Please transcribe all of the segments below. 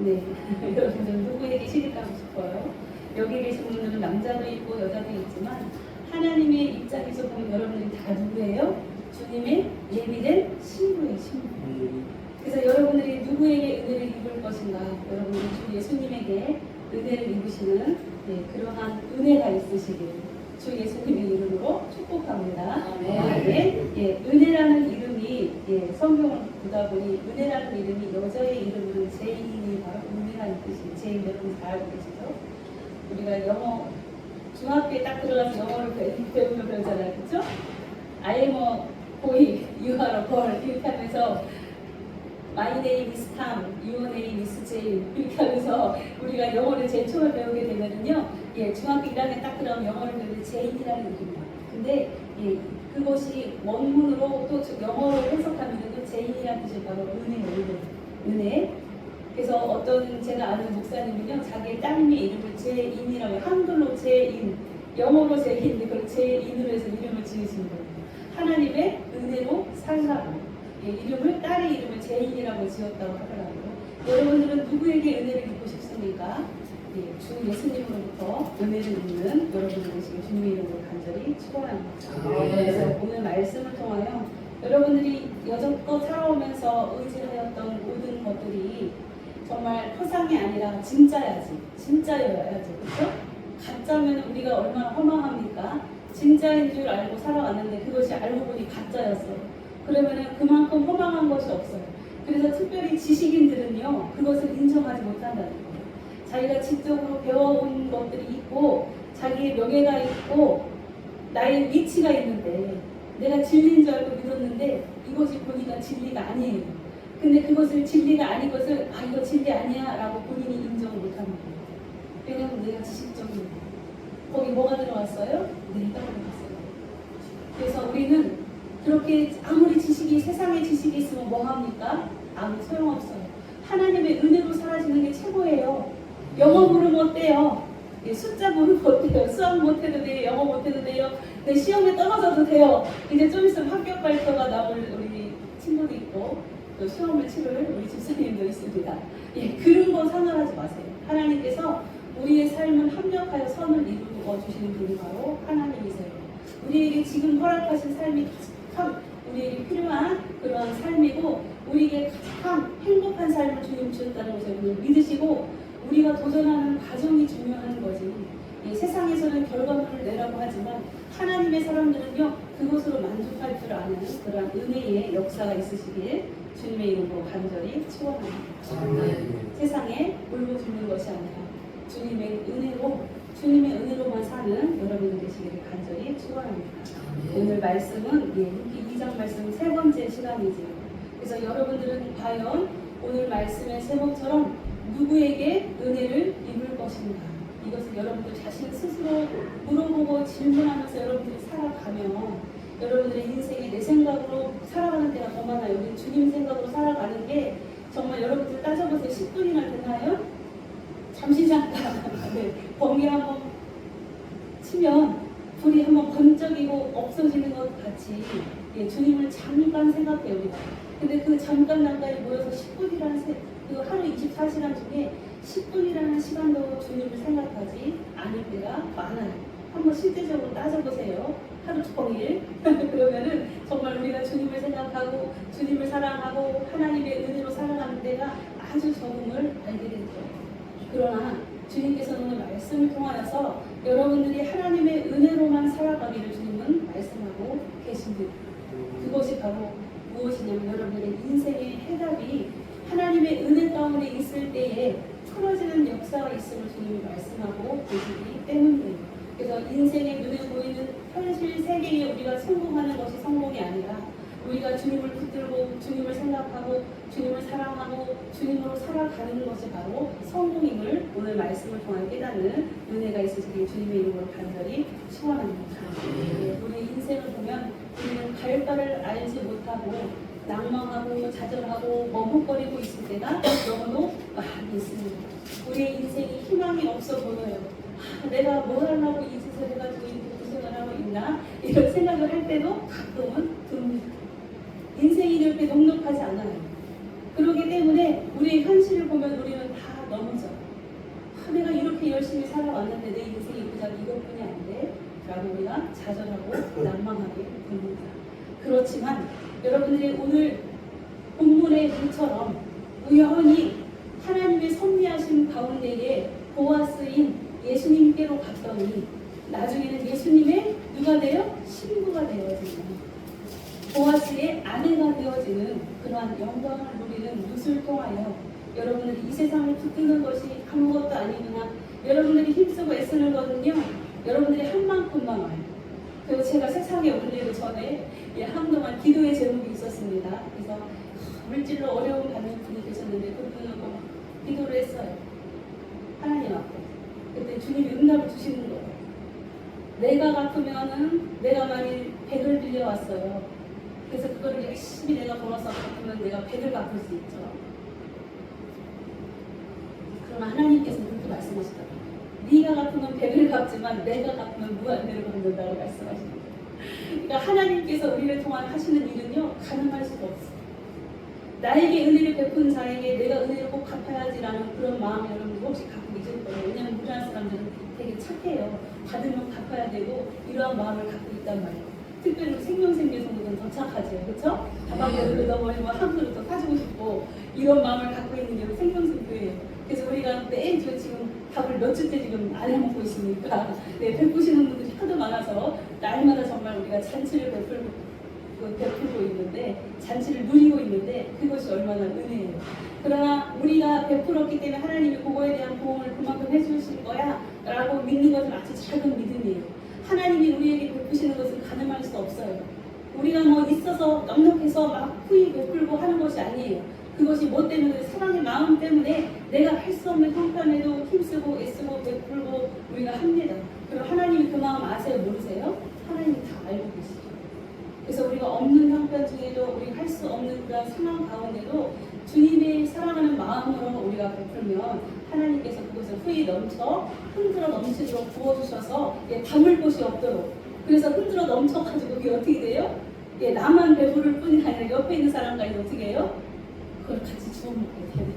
네, 여러분들 누구에게 시집가고 싶어요? 여기 계신 분들은 남자도 있고 여자도 있지만 하나님의 입장에서 보면 여러분들이 다 누구예요? 주님의 예비된 신부예요, 신부. 그래서 여러분들이 누구에게 은혜를 입을 것인가? 여러분들이 주 예수님에게 은혜를 입으시는 그러한 은혜가 있으시길 주 예수님의 이름으로 축복합니다. 네. 은혜라는 이름이 성경을 보다 보니 은혜라는 이름이 여자의 이름은 제인이 바로 은혜라는 뜻이에요. 제인 여러분 다 알고 계시죠? 우리가 영어 중학교에 딱 들어가서 영어를 배우면 그러잖아요, 그렇죠? I am a boy, you are a girl 이렇게 하면서 My name is Tom, your name is Jane 이렇게 하면서 우리가 영어를 제일 처음에 배우게 되면은요, 중학교 1학년 딱 들어가면 영어를 배우는데 제인이라는 이름이다. 근데 그것이 원문으로 또 영어로 해석하면은 제인이라는 뜻이 바로 은혜예요, 은혜. 그래서 어떤 제가 아는 목사님은요, 자기의 따님의 이름을 제인이라고 해요. 한글로 제인, 영어로 제인인데 그걸 제인으로 해서 이름을 지으신 거예요. 하나님의 은혜로 살라고. 이름을 딸의 이름을 제인이라고 지었다고 하더라고요. 여러분들은 누구에게 은혜를 입고 싶습니까? 주 예수님으로부터 은혜를 입는 여러분들 되시길 주님의 이름으로 간절히 축원합니다. 그래서 오늘 말씀을 통하여 여러분들이 여태껏 살아오면서 의지하였던 모든 것들이 정말 허상이 아니라 진짜여야지, 그렇죠? 가짜면 우리가 얼마나 허망합니까? 진짜인 줄 알고 살아왔는데 그것이 알고 보니 가짜였어요. 그러면은 그만큼 허망한 것이 없어요. 그래서 특별히 지식인들은요, 그것을 인정하지 못한다는 거예요. 자기가 지적으로 배워온 것들이 있고, 자기의 명예가 있고, 나의 위치가 있는데, 내가 진리인 줄 알고 믿었는데, 이것이 보니까 진리가 아니에요. 근데 그것을 진리가 아닌 것을, 이거 진리 아니야 라고 본인이 인정을 못하는 거예요. 왜냐하면 내가 지식적인 거예요. 거기 뭐가 들어갔어요? 내가 들어갔어요. 그래서 우리는 그렇게 아무리 세상에 지식이 있으면 뭐합니까? 아무 소용없어요. 하나님의 은혜로 사라지는 게 최고예요. 영어 모르면 어때요? 숫자 모르면 어때요? 수학 못해도 돼요? 영어 못해도 돼요? 내 시험에 떨어져도 돼요? 이제 좀 있으면 합격 발표가 나올 우리 친구도 있고 또 시험을 치를 우리 집사님도 있습니다. 그런 거 상관하지 마세요. 하나님께서 우리의 삶을 합력하여 선을 이루어 주시는 분이 바로 하나님이세요. 우리에게 지금 허락하신 삶이 가장 우리에게 필요한 그런 삶이고 우리에게 가장 행복한 삶을 주님 주셨다는 것을 우리를 믿으시고 우리가 도전하는 과정이 중요한 거지. 세상에서는 결과물을 내라고 하지만 하나님의 사람들은요 그것으로 만족할 줄 아는 그런 은혜의 역사가 있으시길 주님의 이름으로 간절히 축원합니다. 세상에 울부짖는 것이 아니라 주님의 은혜로만 사는 여러분들 되시기를 간절히 축원합니다. 오늘 말씀은 룻기 2장 말씀 세 번째 시간이지요. 그래서 여러분들은 과연 오늘 말씀의 제목처럼 누구에게 은혜를 입을 것인가? 이것을 여러분들 자신 스스로 물어보고 질문하면서 여러분들이 살아가면 여러분들의 인생이 내 생각으로 살아가는 데가 더 많아요. 우리 주님 생각으로 살아가는 게 정말 여러분들 따져보세요. 10분이나 되나요? 잠시 잠깐 번개 한번 치면 불이 한번 번쩍이고 없어지는 것 같이 주님을 잠깐 생각해요. 우리가. 근데 그 잠깐 모여서 10분이라는 그 하루 24시간 중에 10분이라는 시간도 주님을 생각하지 않을 때가 많아요. 한번 실제적으로 따져보세요. 하루 종일. 그러면은 정말 우리가 주님을 생각하고 주님을 사랑하고 하나님의 은혜로 살아가는 데가 아주 적음을 알게 되죠. 그러나 주님께서는 오늘 말씀을 통하여서 여러분들이 하나님의 은혜로만 살아가기를 주님은 말씀하고 계십니다. 그것이 바로 무엇이냐면 여러분들의 인생의 해답이 하나님의 은혜 가운데 있을 때에 풀어지는 역사가 있음을 주님이 말씀하고 계시기 때문이에요. 그래서 인생의 눈에 보이는 현실 세계에 우리가 성공하는 것이 성공이 아니라 우리가 주님을 붙들고 주님을 생각하고 주님을 사랑하고 주님으로 살아가는 것이 바로 성공임을 오늘 말씀을 통해 깨닫는 은혜가 있으시길 주님의 이름으로 간절히 축원합니다. 우리 인생을 보면 우리는 갈 바를 알지 못하고 낭망하고 좌절하고 머뭇거리고 있을 때가 너무도 많이 있습니다. 우리의 인생이 희망이 없어 보여요. 내가 뭘 하려고 이 짓을 해가지고 이 고생을 하고 있나 이런 생각을 할 때도 가끔은 듭니다. 인생이 이렇게 녹록하지 않아요. 그렇기 때문에 우리의 현실을 보면 우리는 다 넘어져. 내가 이렇게 열심히 살아왔는데 내 인생이 그냥 이것뿐이 안 돼? 라고 우리가 좌절하고 난망하게 됩니다. 그렇지만 여러분들이 오늘 본문의 일처럼 우연히 하나님의 섭리하신 가운데에 보아스인 예수님께로 갔더니 나중에는 예수님의 누가 돼요? 신부가 되어지는, 보아스의 아내가 되어지는 그러한 영광을 누리는 룻을 통하여 여러분들이 이 세상을 붙드는 것이 아무것도 아니구나. 여러분들이 힘쓰고 애쓰는 거는요, 여러분들이 한 만큼만 와요. 그리고 제가 세상에 올리기 전에 한동안 기도의 제목이 있었습니다. 그래서 물질로 어려움 받는 분이 계셨는데 그분을 꼭 기도를 했어요. 하나님 앞에. 그때 주님이 응답을 주시는 거예요. 내가 갚으면은 내가 만일 100을 빌려왔어요. 그래서 그거를 열심히 내가 벌어서 갚으면 내가 100을 갚을 수 있죠. 그러나 하나님께서 그렇게 말씀하시더라고요. 네가 갚으면 100을 갚지만 내가 갚으면 무한대로 갚는다고 말씀하시는 거예요. 그러니까 하나님께서 우리를 통한 하시는 일은요, 가능할 수가 없어요. 나에게 은혜를 베푼 자에게 내가 은혜를 꼭 갚아야지라는 그런 마음이 여러분들 혹시 갖고 계실 거예요. 왜냐하면 우리나라 사람들은 되게 착해요. 받으면 갚아야 되고 이러한 마음을 갖고 있단 말이에요. 특별히 생명생명에서는 더 착하죠. 그렇죠? 다방으로 넘어오면 함부로 더 사주고 싶고 이런 마음을 갖고 있는 게 생명생명이에요. 그래서 우리가 매일 지금 밥을 몇 주째 지금 안 해먹고 있으니까 베푸시는 분들이 하도 많아서 날마다 정말 우리가 잔치를 베풀고 있는데, 잔치를 누리고 있는데 그것이 얼마나 은혜예요. 그러나 우리가 베풀었기 때문에 하나님이 그거에 대한 보응을 그만큼 해주실 거야 라고 믿는 것은 아주 작은 믿음이에요. 하나님이 우리에게 베푸시는 것은 가늠할 수 없어요. 우리가 뭐 있어서 넉넉해서 막 후히 베풀고 하는 것이 아니에요. 그것이 뭐 때문에? 사랑의 마음 때문에 내가 할 수 없는 형편에도 힘쓰고 애쓰고 베풀고 우리가 합니다. 그럼 하나님이 그 마음 아세요? 모르세요? 하나님이 다 알고 계시죠. 그래서 우리가 없는 형편 중에도 우리가 할 수 없는 그런 상황 가운데도 주님의 사랑하는 마음으로 우리가 베풀면 하나님께서 그것을 후히 넘쳐 흔들어 넘치도록 부어주셔서 담을 곳이 없도록, 그래서 흔들어 넘쳐가지고 그게 어떻게 돼요? 나만 배부를 뿐이 아니라 옆에 있는 사람까지 어떻게 해요? 그걸 같이 주워 먹게 되는,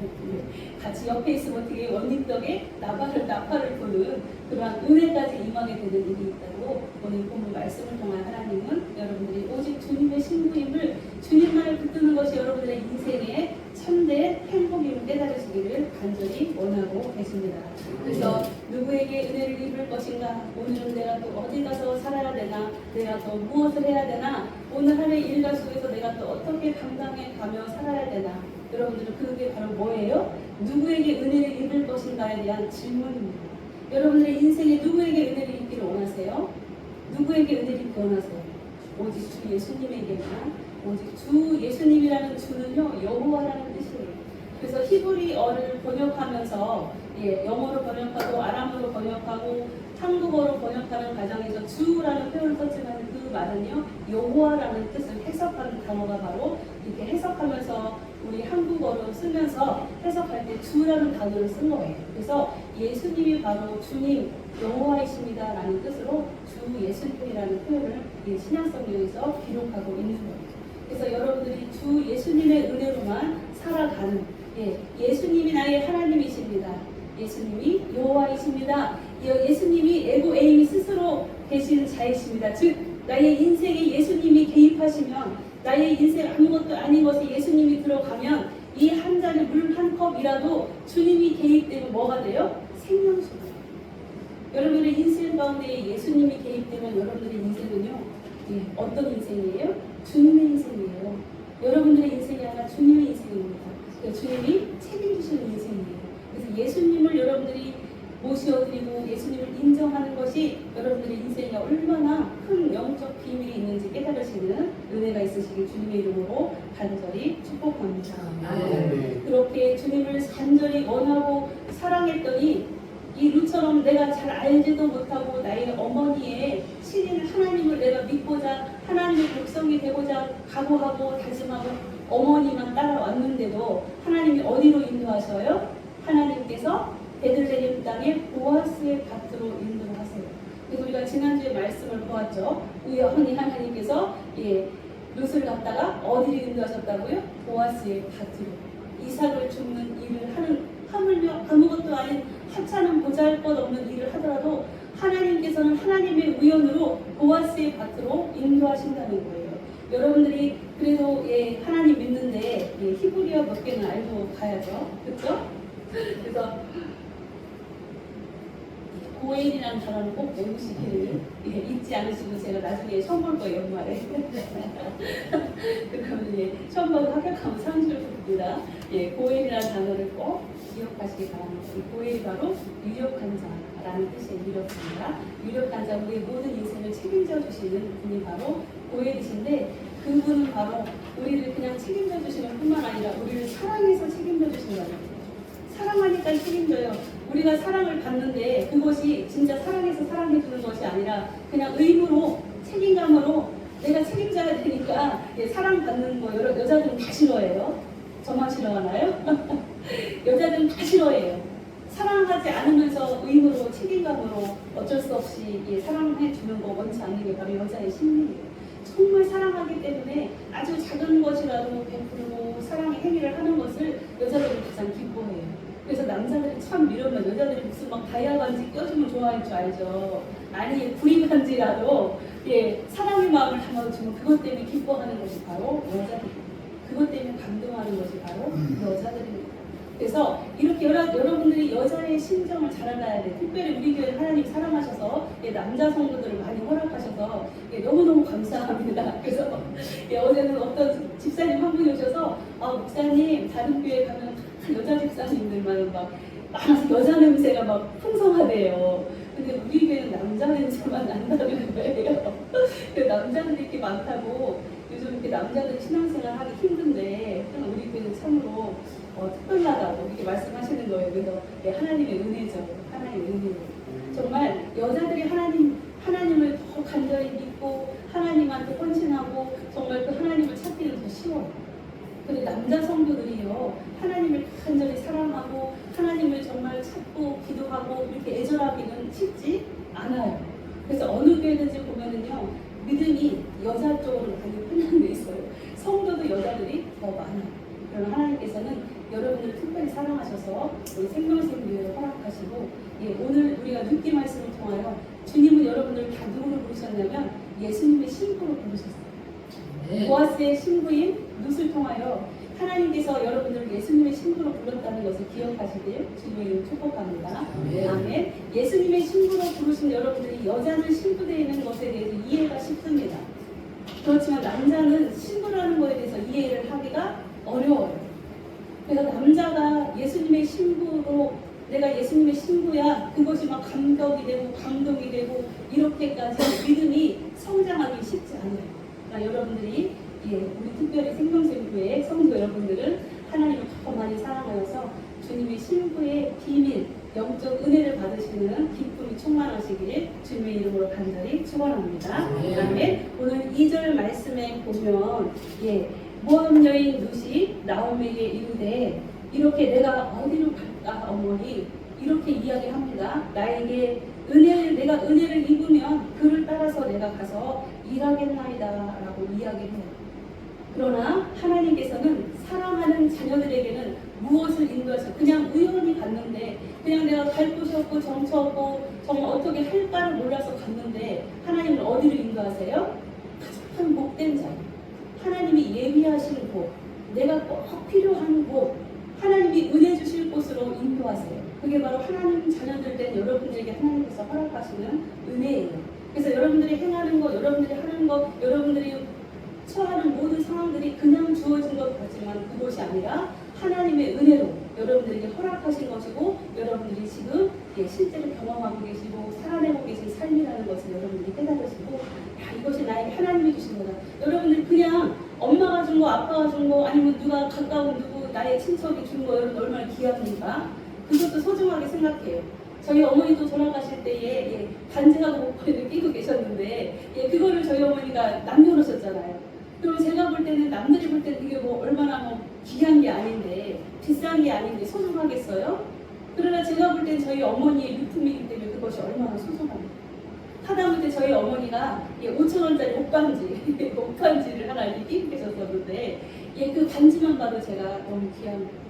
같이 옆에 있으면 어떻게 원님덕에 나팔을 부는 그러한 은혜까지 임하게 되는 일이 있다고 오늘 본문 말씀을 통한 하나님은 여러분들이 오직 주님의 신부임을, 주님만을 붙드는 것이 여러분들의 인생의 참된 행복임을 깨달으시기를 간절히 원하고 계십니다. 그래서 누구에게 은혜를 입을 것인가, 오늘은 내가 또 어디 가서 살아야 되나, 내가 또 무엇을 해야 되나, 오늘 하루의 일과 속에서 내가 또 어떻게 감당해 가며 살아야 되나, 여러분들은 그게 바로 뭐예요? 누구에게 은혜를 입을 것인가에 대한 질문입니다. 여러분들의 인생에 누구에게 은혜를 입기를 원하세요? 누구에게 은혜를 입기 원하세요? 오직 주 예수님에게만. 오직 주 예수님이라는 주는요, 여호와라는 뜻이에요. 그래서 히브리어를 번역하면서 영어로 번역하고 아람어로 번역하고 한국어로 번역하는 과정에서 주라는 표현을 썼지만 그 말은요, 여호와라는 뜻을 해석하는 단어가 바로 이렇게 해석하면서 우리 한국어로 쓰면서 해석할 때 주라는 단어를 쓴 거예요. 그래서 예수님이 바로 주님 여호와이십니다 라는 뜻으로 주 예수님이라는 표현을 신약성경에서 기록하고 있는 거예요. 그래서 여러분들이 주 예수님의 은혜로만 살아가는, 예수님이 나의 하나님이십니다. 예수님이 여호와이십니다. 예수님이 에고 에임이 스스로 계신 자이십니다. 즉 나의 인생에 예수님이 개입하시면, 나의 인생 아무것도 아닌 것에 예수님이 들어가면 이 한 잔의 물 한 컵이라도 주님이 개입되면 뭐가 돼요? 생명수가 돼요. 여러분들의 인생 가운데 예수님이 개입되면 여러분들의 인생은요, 어떤 인생이에요? 주님의 인생이에요. 여러분들의 인생이 아니라 주님의 인생입니다. 그러니까 주님이 책임지시는 인생이에요. 그래서 예수님을 여러분들이 모셔드리고 예수님을 인정하는 것이 여러분들의 인생에 얼마나 큰 영적 비밀이 있는지 깨달으시는 은혜가 있으시길 주님의 이름으로 간절히 축복합니다. 그렇게 주님을 간절히 원하고 사랑했더니 이 룻처럼 내가 잘 알지도 못하고 나의 어머니의 신인 하나님을 내가 믿고자 하나님의 백성이 되고자 각오하고 다짐하고 어머니만 따라왔는데도 하나님이 어디로 인도하셔요? 하나님께서 베들레헴 땅의 보아스의 밭으로 인도하세요. 그래서 우리가 지난주에 말씀을 보았죠. 우연히 하나님께서 룻을 갖다가 어디로 인도하셨다고요? 보아스의 밭으로. 이삭을 줍는 일을 하물며 아무것도 아닌 하찮은 보잘것없는 일을 하더라도 하나님께서는 하나님의 우연으로 보아스의 밭으로 인도하신다는 거예요. 여러분들이 그래도 하나님 믿는데 히브리어 몇 개는 알고 가야죠. 그렇죠? 그래서 고엘이라는 단어는 꼭 외우시기를 잊지 않으시고 제가 나중에 처음 볼 거예요, 연말에. 그러면 처음 봐도 합격하면 상주를 봅니다. 고엘이라는 단어를 꼭 기억하시기 바랍니다. 이 고엘이 바로 유력한 자라는 뜻의 유력입니다. 유력한 자, 우리의 모든 인생을 책임져 주시는 분이 바로 고엘이신데, 그분은 바로 우리를 그냥 책임져 주시는 뿐만 아니라 우리를 사랑해서 책임져 주신다는 거예요. 사랑하니까 책임져요. 우리가 사랑을 받는데 그것이 진짜 사랑해서 사랑해주는 것이 아니라 그냥 의무로 책임감으로 내가 책임져야 되니까 사랑받는 거 여자들은 다 싫어해요. 저만 싫어하나요? 여자들은 다 싫어해요. 사랑하지 않으면서 의무로 책임감으로 어쩔 수 없이 사랑해주는 거 원치 않는 게 바로 여자의 심리예요. 정말 사랑하기 때문에 아주 작은 것이라도 베풀고 사랑의 행위를 하는 것을 여자들이 가장 기뻐해요. 그래서 남자들이 참 미련만, 여자들이 무슨 막 다이아 반지 껴주면 좋아할 줄 알죠. 아니 구리 반지라도 사랑의 마음을 담아주면 그것 때문에 기뻐하는 것이 바로 여자들입니다. 그것 때문에 감동하는 것이 바로 여자들입니다. 그래서 이렇게 여러분들이 여자의 심정을 잘 알아야 돼요. 특별히 우리 교회 하나님 사랑하셔서 남자 성도들을 많이 허락하셔서 너무너무 감사합니다. 그래서 어제는 어떤 집사님 한 분이 오셔서 목사님 다른 교회 가면 여자 집사님들만 막 많아서 여자 냄새가 막 풍성하대요. 근데 우리 교회는 남자 냄새만 난다는 거예요. 남자들이 이렇게 많다고 요즘 이렇게 남자들 신앙생활 하기 힘든데 우리 교회는 참으로 특별하다고 이렇게 말씀하시는 거예요. 그래서 하나님의 은혜죠. 하나님의 은혜. 정말 여자들이 하나님을 더 간절히 믿고 하나님한테 헌신하고 정말 그 하나님을 찾기는 더 쉬워요. 근데 남자 성도들이요 하나님을 간절히 사랑하고 하나님을 정말 찾고 기도하고 이렇게 애절하기는 쉽지 않아요. 그래서 어느 교회든지 보면은요 믿음이 여자 쪽으로 많이 편향돼 있어요. 성도도 여자들이 더 많아요. 그러나 하나님께서는 여러분을 특별히 사랑하셔서 우리 생명샘교회를 허락하시고 오늘 우리가 듣기 말씀을 통하여 주님은 여러분을 다 누구로 부르셨냐면 예수님의 신부로 부르셨어요. 보아스의 신부인 룻을 통하여 하나님께서 여러분들을 예수님의 신부로 불렀다는 것을 기억하시길 주님의 이름 축복합니다. 아멘. 예수님의 신부로 부르신 여러분들이 여자는 신부되는 것에 대해서 이해가 쉽습니다. 그렇지만 남자는 신부라는 것에 대해서 이해를 하기가 어려워요. 그래서 남자가 예수님의 신부로 내가 예수님의 신부야 그것이 막 감격이 되고 감동이 되고 이렇게까지 믿음이 성장하기 쉽지 않아요. 그러니까 여러분들이 우리 특별히 생명샘교회 성도 여러분들은 하나님을 더 많이 사랑하여서 주님의 신부의 비밀 영적 은혜를 받으시는 기쁨이 충만하시길 주님의 이름으로 간절히 축원합니다. 아멘. 오늘 2절 말씀에 보면 모함 여인 룻이 나오미에게 이르되 이렇게 내가 어디로 갈까 어머니 이렇게 이야기합니다. 내가 은혜를 입으면 그를 따라서 내가 가서 일하겠나이다 라고 이야기해요. 그러나 하나님께서는 사랑하는 자녀들에게는 무엇을 인도하셔 그냥 우연히 갔는데 그냥 내가 갈 곳이 없고 정처 없고 정말 어떻게 할까를 몰라서 갔는데 하나님은 어디로 인도하세요? 가장 복된 자 하나님이 예비하신 곳 내가 꼭 필요한 곳 하나님이 은혜 주실 곳으로 인도하세요. 그게 바로 하나님 자녀들 된 여러분들에게 하나님께서 허락하시는 은혜예요. 그래서 여러분들이 행하는 것 여러분들이 하는 것 여러분들이 처하는 모든 상황들이 그냥 주어진 것 같지만 그것이 아니라 하나님의 은혜로 여러분들에게 허락하신 것이고 여러분들이 지금 실제로 경험하고 계시고 살아내고 계신 삶이라는 것을 여러분들이 깨달으시고 이것이 나에게 하나님이 주신 거다. 여러분들이 그냥 엄마가 준 거 아빠가 준 거 아니면 누가 가까운 누구 나의 친척이 준 거 여러분 얼마나 귀합니까? 그것도 소중하게 생각해요. 저희 어머니도 돌아가실 때에 반지하고 목걸이를 끼고 계셨는데 그거를 저희 어머니가 남겨놓으셨잖아요. 그럼 제가 볼 때는 남들이 볼 때는 이게 뭐 얼마나 귀한 게 아닌데 비싼 게 아닌데 소중하겠어요? 그러나 제가 볼 때는 저희 어머니의 유품이기 때문에 그것이 얼마나 소중합니다. 하다못해 저희 어머니가 5,000원짜리 옷반지를 하나 끼고 계셨었는데 그 반지만 봐도 제가 너무 귀한 거예요.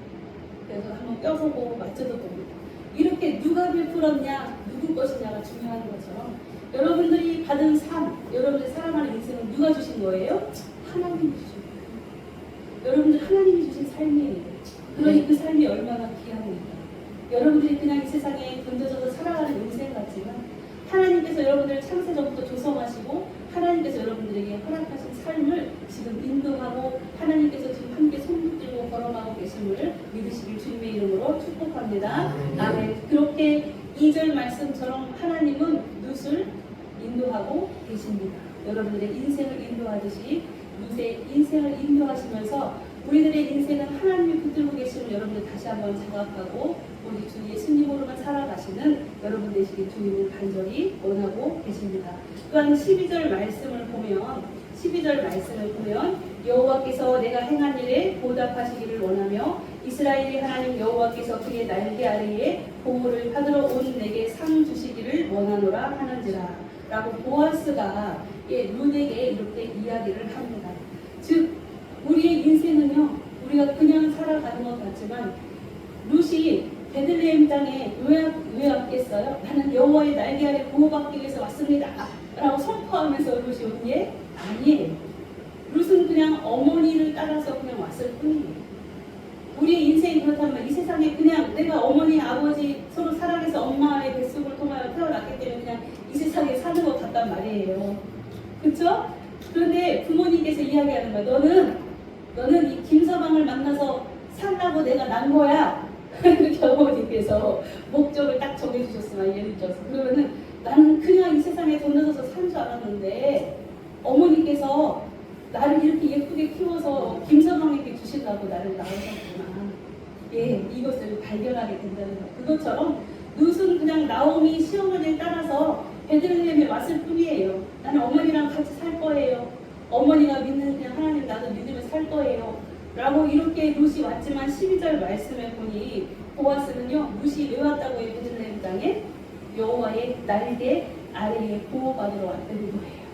그래서 한번 껴보고 맞춰도 봅니다. 이렇게 누가 베풀었냐, 누구 것이냐가 중요한 것처럼 여러분들이 받은 삶, 여러분들이 살아가는 인생은 누가 주신 거예요? 하나님이 주신 거예요. 여러분들 하나님이 주신 삶이에요. 그러니 그 삶이 얼마나 귀합니까? 여러분들이 그냥 이 세상에 던져져서 살아가는 인생 같지만 하나님께서 여러분들을 창세전부터 조성하시고 하나님께서 여러분들에게 허락하신 삶을 지금 인도하고 하나님께서 지금 함께 손 붙들고 걸어가고 계심을 믿으시길 주님의 이름으로 축복합니다. 아멘. 그렇게 2절 말씀처럼 하나님은 룻을 인도하고 계십니다. 여러분들의 인생을 인도하듯이 룻의 인생을 인도하시면서 우리들의 인생은 하나님이 붙들고 계심을 여러분들 다시 한번 자각하고 우리 주 예수님으로만 살아가시는 여러분 되시길 주님을 간절히 원하고 계십니다. 또한 12절 말씀을 보면 여호와께서 내가 행한 일에 보답하시기를 원하며 이스라엘의 하나님 여호와께서 그의 날개 아래에 보호를 받으러 온 내게 상 주시기를 원하노라 하는지라 라고 보아스가 룻에게 이렇게 이야기를 합니다. 즉 우리의 인생은요, 우리가 그냥 살아가는 것 같지만 룻이 베들레헴 땅에 왜 왔겠어요? 나는 여호와의 날개 아래 보호받기 위해서 왔습니다 라고 선포하면서 룻이 온 게 아니에요. 룻은 그냥 어머니를 따라서 그냥 왔을 뿐이에요. 우리의 인생이 그렇다면 이 세상에 그냥 내가 어머니, 아버지 서로 사랑해서 엄마의 뱃속을 통하여 태어났기 때문에 그냥 이 세상에 사는 것 같단 말이에요. 그렇죠? 그런데 부모님께서 이야기하는 거야. 너는 이 김서방을 만나서 살라고 내가 난 거야. 이렇게 어머니께서 목적을 딱 정해주셨으면 예를 들어서 그러면은 나는 그냥 이 세상에 던져져서 산 줄 알았는데 어머니께서 나를 이렇게 예쁘게 키워서 김서방에게 주시려고 나를 낳으셨구나. 예, 이것을 발견하게 된다는 것. 그것처럼 룻은 그냥 나오미 시어머니를 따라서 베들레헴에 왔을 뿐이에요. 나는 어머니랑 같이 살 거예요. 어머니가 믿는 그냥 하나님 나도 믿으며 살 거예요. 라고 이렇게 룻이 왔지만 12절 말씀에 보니 보아스는요, 룻이 왜 왔다고 해요? 베들레헴 땅에 여호와의 날개 아래에 보호받으러 왔다는 거예요.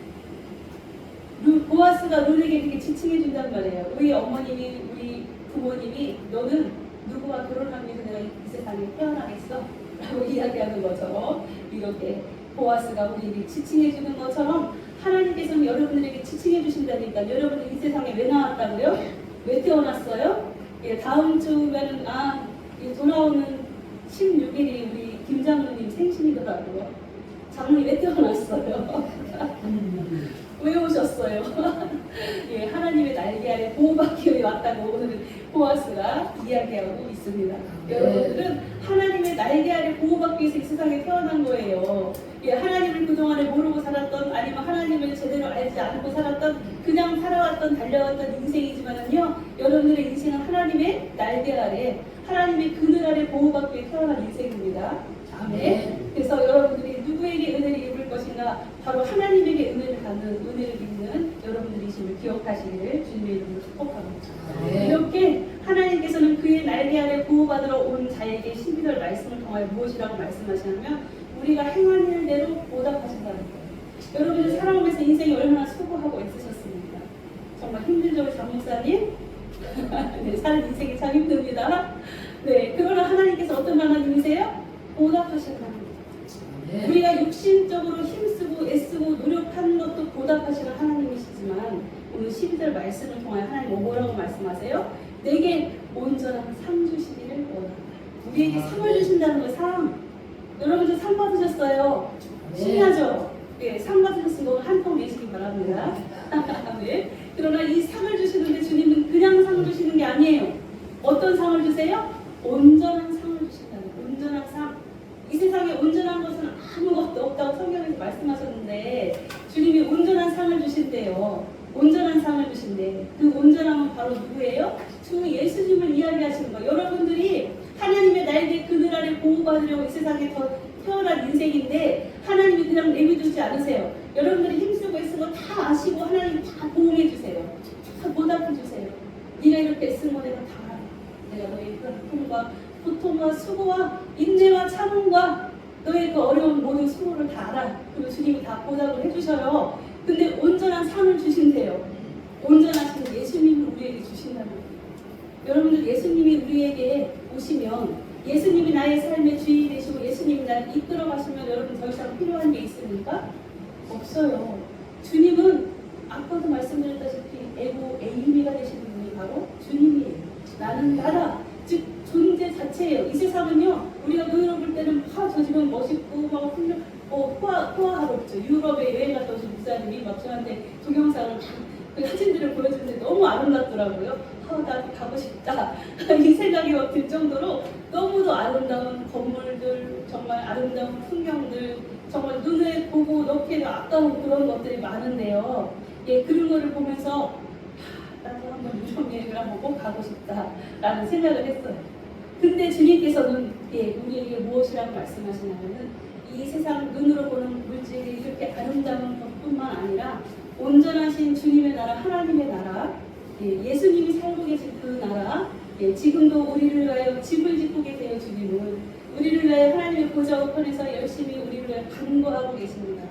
보아스가 룻에게 이렇게 지칭해 준단 말이에요. 우리 어머님이, 우리 부모님이 너는 누구와 결혼하기 위해서 내가 이 세상에 태어나겠어? 라고 이야기하는 것처럼 이렇게 보아스가 우리에게 지칭해 주는 것처럼 하나님께서는 여러분들에게 지칭해 주신다니까. 여러분은 이 세상에 왜 나왔다고요? 왜 태어났어요? 예, 다음 주면은 돌아오는 16일이 우리 김장로님 생신이더라고요. 장로님 왜 태어났어요? 왜 오셨어요? 예, 하나님의 날개 아래 보호받기 위해 왔다고 오늘 보아스가 이야기하고 있습니다. 여러분들은 하나님의 날개 아래 보호받기 위해서 이 세상에 태어난 거예요. 예, 하나님을 그동안에 모르고 살았던 아니면 하나님을 제대로 알지 않고 살았던 그냥 살아왔던 달려왔던 인생이지만은요, 여러분들의 인생은 하나님의 날개 아래 하나님의 그늘 아래 보호받기 위해 태어난 인생입니다. 아멘. 그래서 여러분들이 누구에게 은혜를 입을 것인가? 바로 하나님에게 은혜를 받는, 은혜를 입는 여러분들이심을 기억하시기를 주님의 이름으로 축복합니다. 이렇게 하나님께서는 그의 날개 아래 보호받으러 온 자에게 12절 말씀을 통하여 무엇이라고 말씀하시냐면 우리가 행한 일대로 보답하신다는 거예요. 여러분들 살아오면서 인생이 얼마나 수고하고 애쓰셨습니까? 정말 힘들죠, 장목사님? 네, 사는 인생이 참 힘듭니다. 네, 그러나 하나님께서 어떤 하나님이세요? 보답하신다는 거예요. 우리가 육신적으로 힘쓰고 애쓰고 노력하는 것도 보답하시는 하나님이시지만 오늘 12절 말씀을 통하여 하나님 뭐라고 말씀하세요? 내게 온전한 상 주시기를 원한다. 우리에게 상을 주신다는 거예요. 상. 여러분들 상 받으셨어요? 신나죠? 네, 상 받으셨은 거 한 통 내시기 바랍니다. 네. 그러나 이 상을 주시는데 주님은 그냥 상을 주시는 게 아니에요. 어떤 상을 주세요? 온전한 상을 주신다는 거예요. 온전한 상. 이 세상에 온전한 것은 아무것도 없다고 성경에서 말씀하셨는데 주님이 온전한 상을 주신대요. 온전한 상을 주신대. 그 온전함은 바로 누구예요? 주 예수님을 이야기하시는 거예요. 여러분들이 하나님의 날개 그늘 아래 보호받으려고 이 세상에 태어난 인생인데 하나님이 그냥 내비두지 않으세요. 여러분들이 힘쓰고 애쓰고 다 아시고 하나님 다 보호해 주세요. 다 보답해 주세요. 네가 이렇게 애쓴 거 내가 다 알아. 내가 너의 고통과 수고와 인내와 참음과 너의 그 어려운 모든 수고를 다 알아. 그리고 주님이 다 보답을 해주셔요. 근데 온전한 상을 주신대요. 온전하신 예수님을 우리에게 주신다는 거예요. 여러분들 예수님이 우리에게 오시면 예수님이 나의 삶의 주인이 되시고 예수님이 나를 이끌어 가시면 여러분 더 이상 필요한 게 있습니까? 없어요. 주님은 아까도 말씀드렸다시피 에이미가 되시는 분이 바로 주님이에요. 나는 나다. 즉 존재 자체예요. 이 세상은요, 우리가 눈으로 볼 때는 저 집은 멋있고 막 훌륭, 포화하겠죠. 유럽에 여행 갔다 오신 목사님이 막 저한테 동영상을 그 사진들을 보여주는데 너무 아름답더라고요. 나도 가고 싶다. 이 생각이 막 들 정도로 너무도 아름다운 건물들, 정말 아름다운 풍경들, 정말 눈에 보고 넣기에도 아까운 그런 것들이 많은데요. 예, 그런 거를 보면서 나도 한번 유럽 여행을 한번 꼭 가고 싶다라는 생각을 했어요. 근데 주님께서는 우리에게 무엇이라고 말씀하시냐면은 이 세상 눈으로 보는 물질이 이렇게 아름다운 것뿐만 아니라 온전하신 주님의 나라, 하나님의 나라, 예수님이 살고 계신 그 나라, 지금도 우리를 위하여 집을 짓고 계세요. 주님은 우리를 위하여 하나님의 보좌 우편에서 열심히 우리를 위하여 간구하고 계십니다.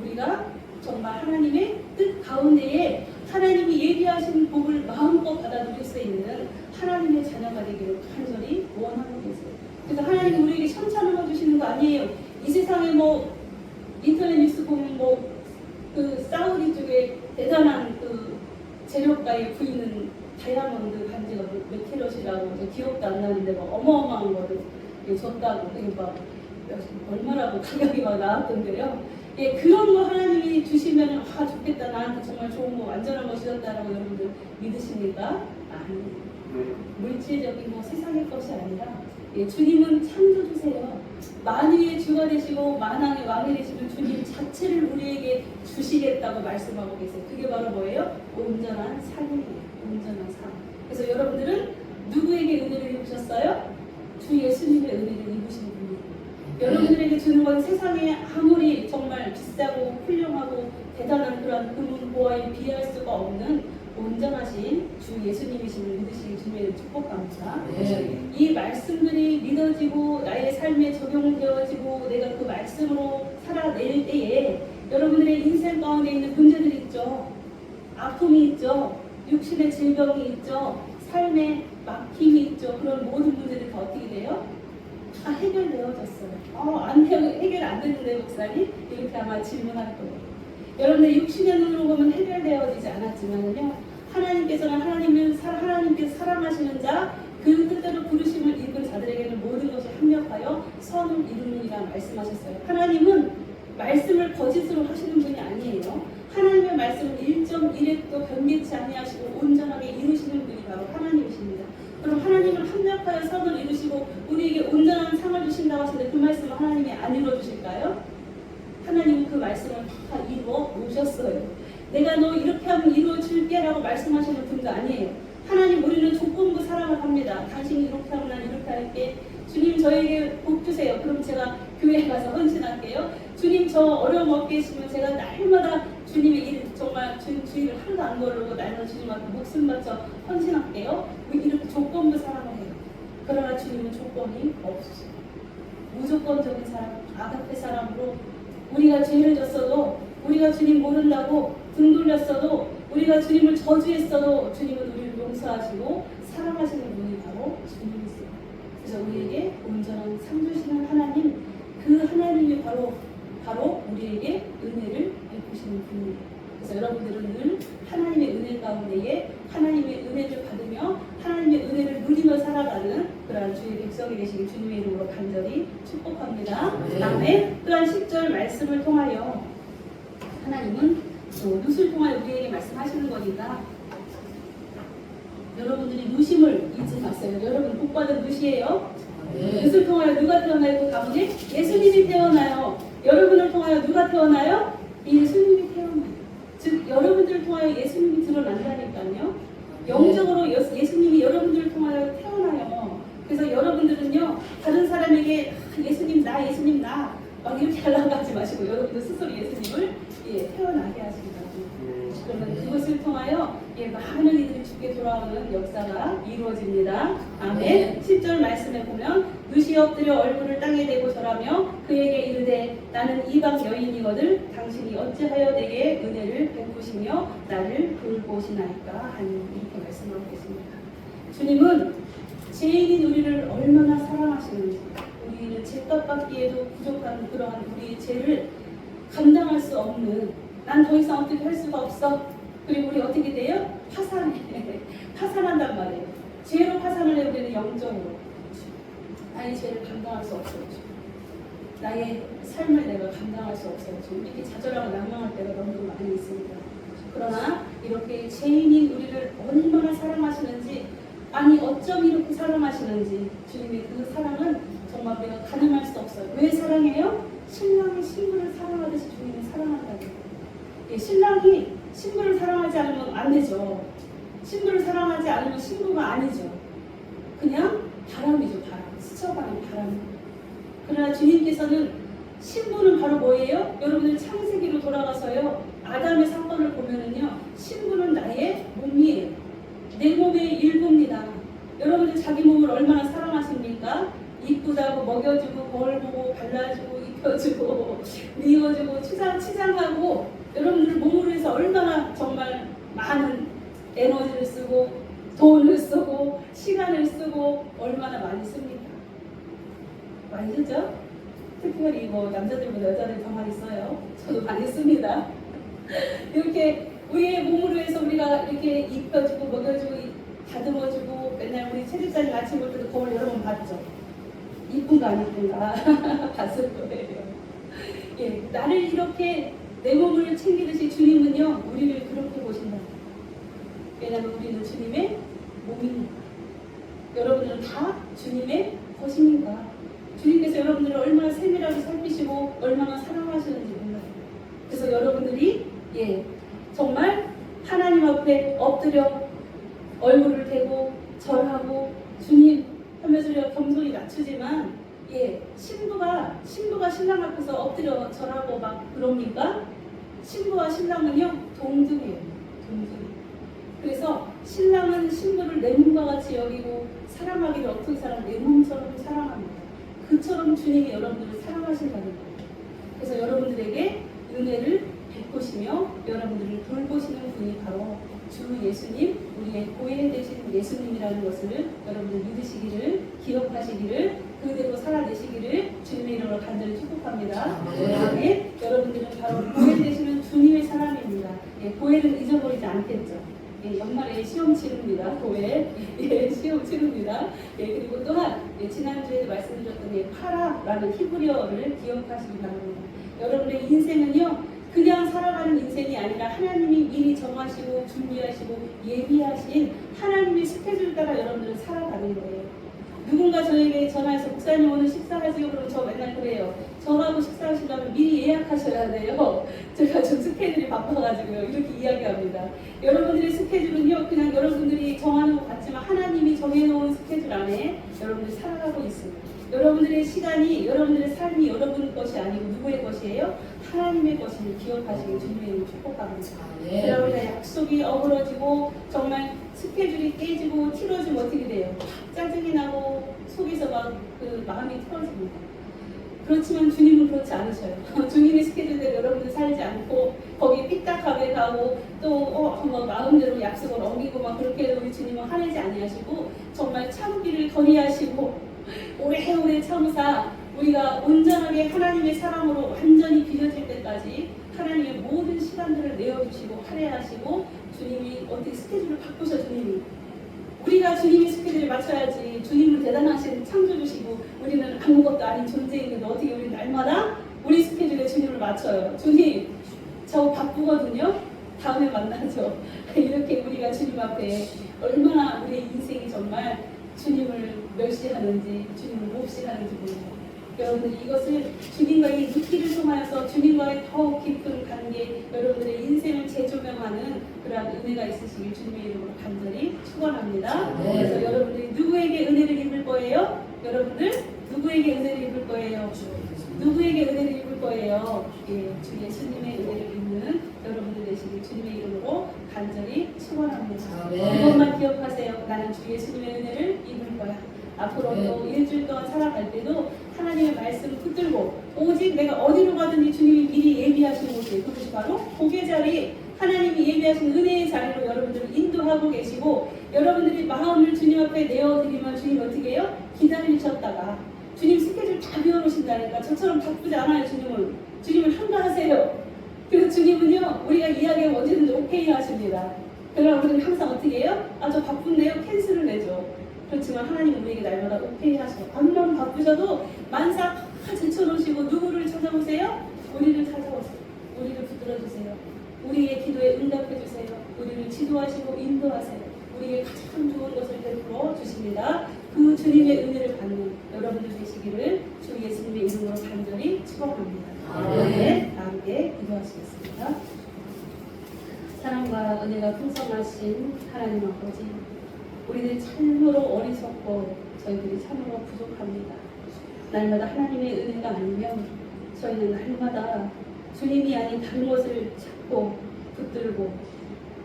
우리가 정말 하나님의 뜻 가운데에 하나님이 예비하신 복을 마음껏 받아 누릴 수 있는 하나님의 자녀가 되기를 간절히 원하고 계세요. 그래서 하나님 우리에게 천찬을 주시는 거 아니에요. 이 세상에 뭐 인터넷 뉴스 보면 뭐 그 사우디 쪽에 대단한 그 재료가에 부이는 다이아몬드 반지가 몇 킬로시라고 기억도 안 나는데 막 어마어마한 거를 줬다고 그게 막 얼마라고 가격이 막 나왔던데요. 예, 그런 거 하나님이 주시면 좋겠다. 나한테 정말 좋은 거 안전한 거 주셨다라고 여러분들 믿으십니까? 아니에요. 물질적인 거 세상의 것이 아니라 주님은 창조주세요. 만유의 주가 되시고 만왕의 왕이 되시는 주님 자체를 우리에게 주시겠다고 말씀하고 계세요. 그게 바로 뭐예요? 온전한 삶이에요. 온전한 삶. 그래서 여러분들은 누구에게 은혜를 입으셨어요? 주 예수님의 은혜를 입으신 분이에요. 여러분들에게 주는 건 세상에 아무리 정말 비싸고 훌륭하고 대단한 그런 금은 보화에 비할 수가 없는 온전하신 주 예수님이심을 믿으시기 주님의 축복합니다. 네. 이 말씀들이 믿어지고 나의 삶에 적용되어지고 내가 그 말씀으로 살아낼 때에 여러분들의 인생 가운데 있는 문제들이 있죠. 아픔이 있죠. 육신의 질병이 있죠. 삶의 막힘이 있죠. 그런 모든 문제들이 다 어떻게 돼요? 다 해결되어졌어요. 해결 안 되는데 목사님? 이렇게 아마 질문할 거예요. 여러분들 육신의 눈으로 보면 해결되어지지 않았지만요, 하나님께서는 하나님께서 사랑하시는 자, 그 뜻대로 부르심을 입은 자들에게는 모든 것이 합력하여 선을 이루느니라 말씀하셨어요. 하나님은 말씀을 거짓으로 하시는 분이 아니에요. 하나님의 말씀은 1.1획도 변개치 아니하시고 온전하게 이루시는 분이 바로 하나님이십니다. 그럼 하나님은 합력하여 선을 이루시고 우리에게 온전한 상을 주신다고 하시는데 그 말씀을 하나님이 안 이루어주실까요? 하나님은 그 말씀을 다 이루어 놓으셨어요. 내가 너 이렇게 하면 이루어줄게 라고 말씀하시는 분도 아니에요. 하나님 우리는 조건부 사랑을 합니다. 당신이 이렇게 하면 난 이렇게 할게. 주님 저에게 복 주세요. 그럼 제가 교회에 가서 헌신할게요. 주님 저 어려움 없게 해주시면 제가 날마다 주님의 일 정말 주의를 하나도 안 거르고 날마다 주님한테 목숨 바쳐 헌신할게요. 이렇게 조건부 사랑을 해요. 그러나 주님은 조건이 없으세요. 무조건적인 사랑, 아가페 사랑으로 우리가 죄를 졌어도 우리가 주님 모른다고 등 돌렸어도 우리가 주님을 저주했어도 주님은 우리를 용서하시고 사랑하시는 분이 바로 주님이세요. 그래서 우리에게 온전한 상 주시는 하나님, 그 하나님이 바로 우리에게 은혜를 베푸시는 분이에요. 그래서 여러분들은 늘 하나님의 은혜 가운데에 하나님의 은혜를 받으며 하나님의 은혜를 누리며 살아가는 그러한 주의 백성이 되시길 주님의 이름으로 간절히 축복합니다. 네. 다음에 또한 10절 말씀을 통하여 하나님은 또 룻을 통하여 우리에게 말씀하시는 거니까 여러분들이 누심을 잊지 마세요. 여러분 복받은 룻이에요. 네. 룻을 통하여 누가 태어나요? 그 가문에 예수님이 태어나요. 여러분을 통하여 누가 태어나요? 예수님이 태어나요. 즉 여러분들을 통하여 예수님이 드러난다니까요. 영적으로 예수님이 여러분들을 통하여 태어나요. 그래서 여러분들은요 다른 사람에게 예수님 나 막 이렇게 하려고 하지 마시고 여러분들 스스로 예수님을 태어나게 하십니다. 그러면 그것을 통하여 많은 이들이 주께 돌아오는 역사가 이루어집니다. 아멘. 10절 말씀에 보면 룻이 엎드려 얼굴을 땅에 대고 절하며 그에게 이르되 나는 이방 여인이거늘 당신이 어찌하여 내게 은혜를 베푸시며 나를 돌보시나이까 하니 이렇게 말씀하고 계십니다. 주님은 죄인인 우리를 얼마나 사랑하시는지, 우리는 죄값 받기에도 부족한 그러한 우리의 죄를 감당할 수 없는, 난 더 이상 어떻게 할 수가 없어. 그리고 우리 어떻게 돼요? 파산한단 말이에요. 죄로 파산을 해. 우리는 영적으로 나의 죄를 감당할 수 없어요. 나의 삶을 내가 감당할 수 없어요. 이렇게 좌절하고 낭망할 때가 너무 많이 있습니다. 그러나 이렇게 죄인인 우리를 얼마나 사랑하시는지, 아니 어쩜 이렇게 사랑하시는지, 주님의 그 사랑은 정말 우리가 가늠할 수 없어요. 왜 사랑해요? 신랑이 신부를 사랑하듯이 주님이 사랑한다고. 예, 신랑이 신부를 사랑하지 않으면 안 되죠. 신부를 사랑하지 않으면 신부가 아니죠. 그냥 바람이죠. 바람. 스쳐가는 바람. 그러나 주님께서는 신부는 바로 뭐예요? 여러분들 창세기로 돌아가서요, 아담의 사건을 보면은요, 신부는 나의 몸이에요. 내 몸의 일부입니다. 여러분들 자기 몸을 얼마나 사랑하십니까? 이쁘다고 먹여주고 거울 보고 발라주고 입혀주고 미워주고 치장하고, 여러분들 몸으로 해서 얼마나 정말 많은 에너지를 쓰고 돈을 쓰고 시간을 쓰고 얼마나 많이 씁니까? 많이 쓰죠? 특별히 뭐 남자들보다 여자들이 더 많이 써요. 저도 많이 씁니다. 이렇게 우리의 몸으로 해서 우리가 이렇게 입혀주고 먹여주고 다듬어주고, 맨날 우리 체집사님 아침 올 때도 거울 여러 번 봤죠. 이쁜가 안 이쁜가 봤을 거예요. 예, 나를 이렇게 내 몸을 챙기듯이 주님은요, 우리를 그렇게 보신다. 왜냐하면 우리는 주님의 몸이니까. 여러분들은 다 주님의 것입니다. 주님께서 여러분들을 얼마나 세밀하게 살피시고 얼마나 사랑하시는지 몰라요. 그래서 여러분들이 정말 하나님 앞에 엎드려 얼굴을 대고 절하고 주님 하면서 우리가 겸손히 낮추지만, 신부가 신랑 앞에서 엎드려 절하고 막 그럽니까? 신부와 신랑은요 동등해요. 동등. 그래서 신랑은 신부를 내 몸과 같이 여기고 사랑하기를 어떻게 사랑? 내 몸처럼 사랑합니다. 그처럼 주님이 여러분들을 사랑하신다는 거예요. 그래서 여러분들에게 은혜를 베푸시며 여러분들을 돌보시는 분이 바로 주 예수님, 우리의 보혜 되신 예수님이라는 것을 여러분들 믿으시기를, 기억하시기를, 그대로 살아내시기를 주님의 이름으로 간절히 축복합니다. 네. 여러분들은 바로 보혜 되시는 주님의 사람입니다. 보혜는 잊어버리지 않겠죠. 연말에 시험 치릅니다. 교회 시험 치릅니다. 그리고 또한 지난주에도 말씀드렸던 파라라는 히브리어를 기억하시기 바랍니다. 여러분의 인생은요, 그냥 살아가는 인생이 아니라 하나님이 미리 정하시고 준비하시고 예비하신 하나님의 스케줄 따라 여러분들은 살아가는 거예요. 누군가 저에게 전화해서 목사님 오늘 식사하세요 그러면 저 맨날 그래요. 저하고 식사하시려면 미리 예약하셔야 돼요. 제가 좀 스케줄이 바빠가지고요. 이렇게 이야기합니다. 여러분들의 스케줄은요, 그냥 여러분들이 정하는 것 같지만 하나님이 정해놓은 스케줄 안에 여러분들이 살아가고 있습니다. 여러분들의 시간이, 여러분들의 삶이 여러분 것이 아니고 누구의 것이에요? 하나님의 것임을 기억하시길 주님의 이름으로 축복합니다. 여러분의 약속이 어그러지고 정말 스케줄이 깨지고 틀어지면 어떻게 돼요? 짜증이 나고 속에서 막 그 마음이 틀어집니다. 그렇지만 주님은 그렇지 않으셔요. 주님의 스케줄대로 여러분들 살지 않고 거기에 삐딱하게 가고 또 마음대로 약속을 어기고 막 그렇게 해도 우리 주님은 화내지 아니하시고 정말 참기를 거리하시고 오래오래 참으사 우리가 온전하게 하나님의 사랑으로 완전히 빚어질 때까지 하나님의 모든 시간들을 내어주시고 할애하시고, 주님이 어떻게 스케줄을 바꾸셔. 주님이 우리가 주님의 스케줄에 맞춰야지. 주님은 대단하신 창조주시고 우리는 아무것도 아닌 존재인데 어떻게 우리 날마다 우리 스케줄에 주님을 맞춰요. 주님 저 바쁘거든요. 다음에 만나죠. 이렇게 우리가 주님 앞에 얼마나 우리의 인생이 정말 주님을 멸시하는지 주님을 몹시하는지 모릅니다. 여러분들 이것을 주님과의 묻기를 통하여서 주님과의 더욱 깊은 관계, 여러분들의 인생을 재조명하는 그러한 은혜가 있으시길 주님의 이름으로 간절히 축원합니다. 그래서 여러분들이 누구에게 은혜를 입을 거예요? 여러분들 누구에게 은혜를 입을 거예요? 누구에게 은혜를 입을 거예요? 주 예수님의 은혜를 입는 여러분들 되시길 주님의 이름으로 간절히 축원합니다. 이것만 기억하세요. 나는 주 예수님의 은혜를 입을 거야. 앞으로 또 일주일 동안 살아갈 때도 하나님의 말씀을 붙들고 오직 내가 어디로 가든지 주님이 미리 예비하신 곳에, 그것이 바로 고개 자리, 하나님이 예비하신 은혜의 자리로 여러분들을 인도하고 계시고, 여러분들이 마음을 주님 앞에 내어드리면 주님 어떻게 해요? 기다리셨다가 주님 스케줄 다 비워놓으신다니까. 저처럼 바쁘지 않아요. 주님은 한가하세요. 그래서 주님은요, 우리가 이야기하면 언제든지 오케이 하십니다. 그러나 우리는 항상 어떻게 해요? 아, 저 바쁜데요? 캔슬을 내죠. 그렇지만 하나님 우리에게 날마다 오케이 하셔요. 아무런 바쁘셔도 만사 다 제쳐놓으시고 누구를 찾아오세요? 우리를 찾아오세요. 우리를 붙들어주세요. 우리의 기도에 응답해주세요. 우리를 지도하시고 인도하세요. 우리에게 가장 좋은 것을 베풀어 주십니다. 그 주님의 은혜를 받는 여러분들 되시기를 주 예수님의 이름으로 간절히 축원합니다. 네, 함께 기도하시겠습니다. 사랑과 은혜가 풍성하신 하나님 아버지, 우리들 참으로 어리석고 저희들이 참으로 부족합니다. 날마다 하나님의 은혜가 아니면 저희는 날마다 주님이 아닌 다른 것을 찾고 붙들고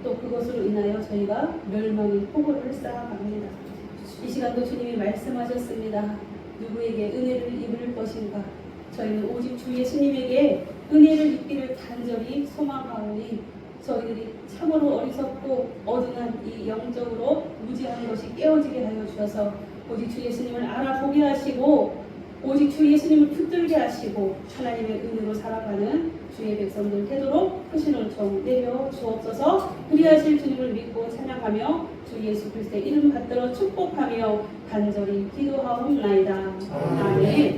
또 그것으로 인하여 저희가 멸망의 포고를 쌓아갑니다. 이 시간도 주님이 말씀하셨습니다. 누구에게 은혜를 입을 것인가? 저희는 오직 주 예수님에게 은혜를 입기를 간절히 소망하오니 저희들이 참으로 어리석고 어둔한 이 영적으로 무지한 것이 깨어지게 하여 주셔서 오직 주 예수님을 알아보게 하시고 오직 주 예수님을 붙들게 하시고 하나님의 은혜로 살아가는 주의 백성들 되도록 크신 은총 내려 주옵소서. 그리하실 주님을 믿고 찬양하며 주 예수 그리스도의 이름 받들어 축복하며 간절히 기도하옵나이다. 아멘.